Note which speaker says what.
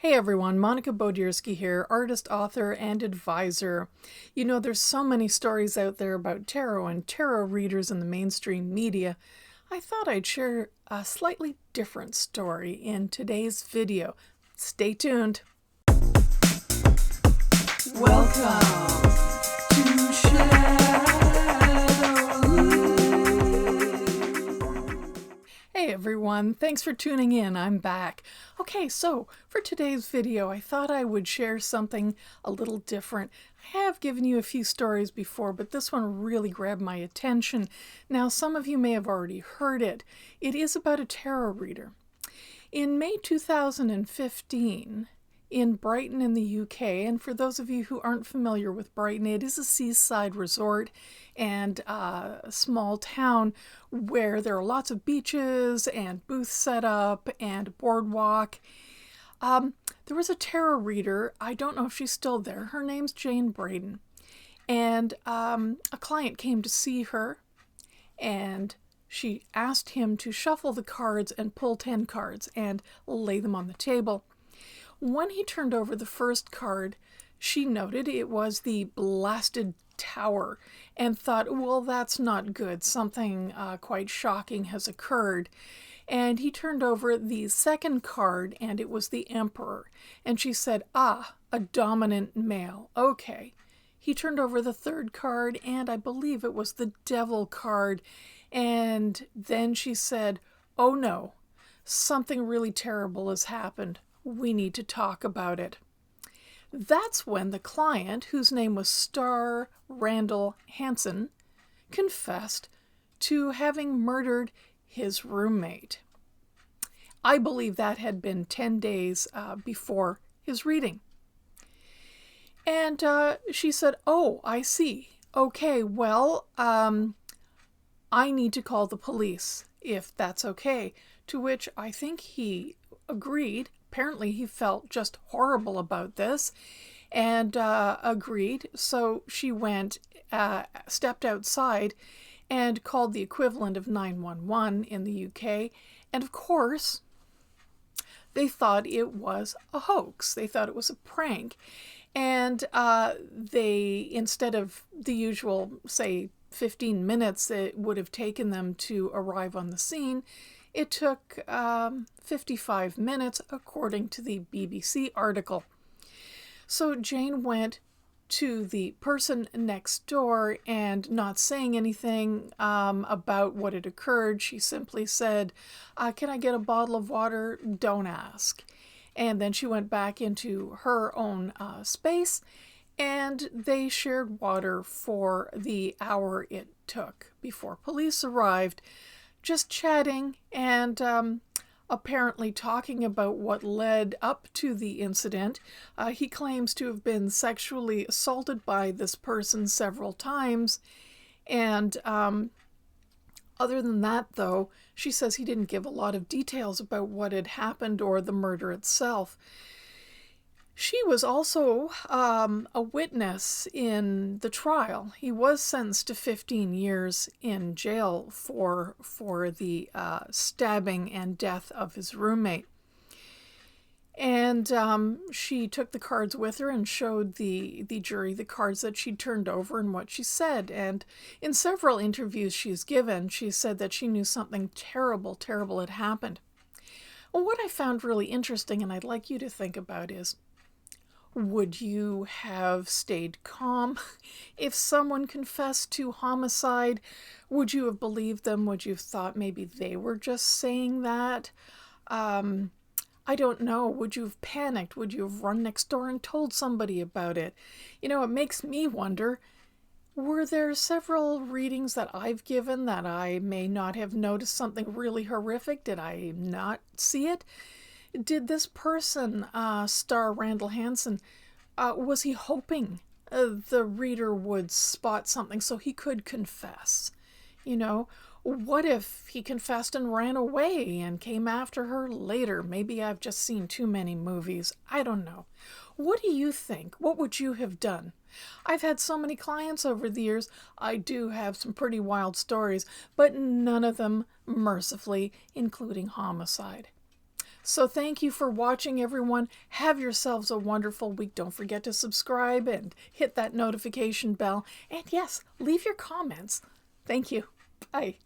Speaker 1: Hey everyone, Monica Bodirsky here, artist, author, and advisor. You know, there's so many stories out there about tarot and tarot readers in the mainstream media. I thought I'd share a slightly different story in today's video. Stay tuned. Welcome to Hey everyone, thanks for tuning in. I'm back. Okay, so for today's video, I thought I would share something a little different. I have given you a few stories before, but this one really grabbed my attention. Now, some of you may have already heard it. It is about a tarot reader. In May 2015, in Brighton in the UK, and for those of you who aren't familiar with Brighton, it is a seaside resort and a small town where there are lots of beaches and booths set up and a boardwalk. There was a tarot reader. I don't know if she's still there. Her name's Jane Braden. And a client came to see her, and she asked him to shuffle the cards and pull 10 cards and lay them on the table. When he turned over the first card, she noted it was the Blasted Tower and thought, well, that's not good. Something quite shocking has occurred. And he turned over the second card, and it was the Emperor. And she said, a dominant male. Okay. He turned over the third card, and I believe it was the Devil card. And then she said, oh no, something really terrible has happened. We need to talk about it. That's when the client, whose name was Star Randall Hansen, confessed to having murdered his roommate. I believe that had been 10 days before his reading. And she said, oh, I see. Okay, well, I need to call the police, if that's okay. To which I think he agreed. Apparently he felt just horrible about this and agreed. So she went, stepped outside and called the equivalent of 911 in the UK. And of course, they thought it was a hoax. They thought it was a prank. And they, instead of the usual, say, 15 minutes it would have taken them to arrive on the scene, it took 55 minutes, according to the BBC article. So Jane went to the person next door and, not saying anything about what had occurred, she simply said, can I get a bottle of water? Don't ask. And then she went back into her own space, and they shared water for the hour it took before police arrived, just chatting and apparently talking about what led up to the incident. He claims to have been sexually assaulted by this person several times. And other than that, though, she says he didn't give a lot of details about what had happened or the murder itself. She was also a witness in the trial. He was sentenced to 15 years in jail for the stabbing and death of his roommate. And she took the cards with her and showed the jury the cards that she'd turned over and what she said. And in several interviews she's given, she said that she knew something terrible, terrible had happened. Well, what I found really interesting, and I'd like you to think about, is, would you have stayed calm if someone confessed to homicide? Would you have believed them? Would you have thought maybe they were just saying that? I don't know. Would you have panicked? Would you have run next door and told somebody about it? You know, it makes me wonder, were there several readings that I've given that I may not have noticed something really horrific? Did I not see it? Did this person, Star Randall Hansen, was he hoping the reader would spot something so he could confess? You know, what if he confessed and ran away and came after her later? Maybe I've just seen too many movies. I don't know. What do you think? What would you have done? I've had so many clients over the years. I do have some pretty wild stories, but none of them, mercifully, including homicide. So thank you for watching, everyone. Have yourselves a wonderful week. Don't forget to subscribe and hit that notification bell. And yes, leave your comments. Thank you. Bye.